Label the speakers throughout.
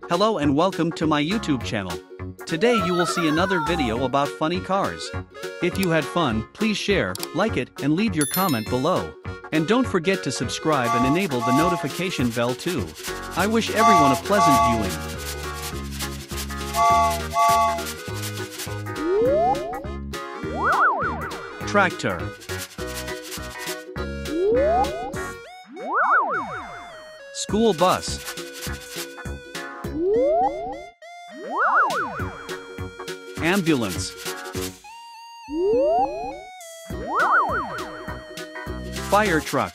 Speaker 1: Hello and welcome to my YouTube channel. Today you will see another video about funny cars. If you had fun, please share, like it, and leave your comment below. And don't forget to subscribe and enable the notification bell too. I wish everyone a pleasant viewing. Tractor. School bus. Ambulance. Fire truck.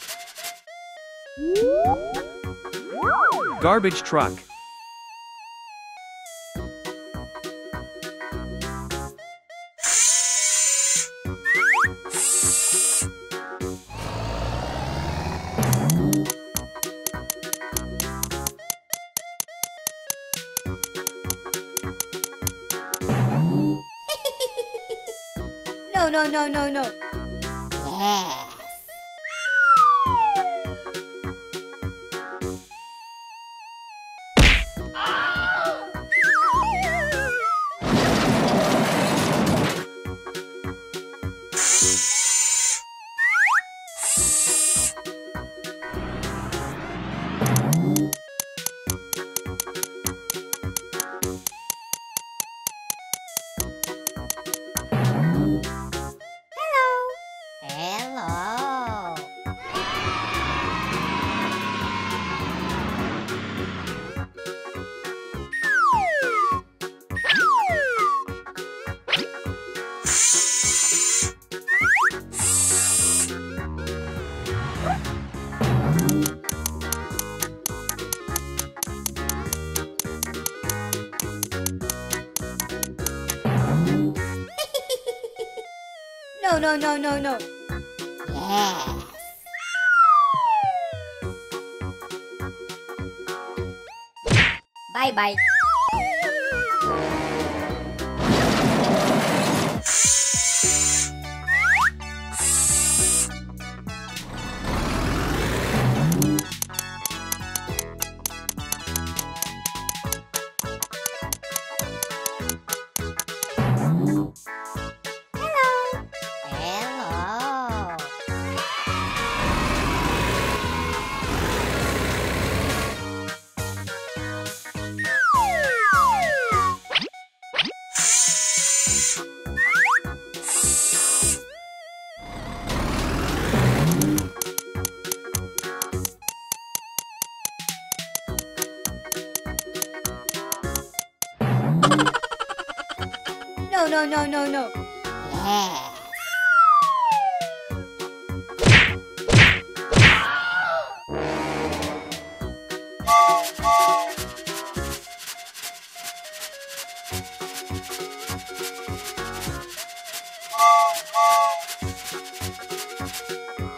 Speaker 1: Garbage truck.
Speaker 2: No. Yes. Hello. No. Yes. Bye. No. Yes.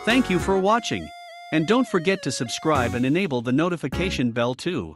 Speaker 1: Thank you for watching. And don't forget to subscribe and enable the notification bell too.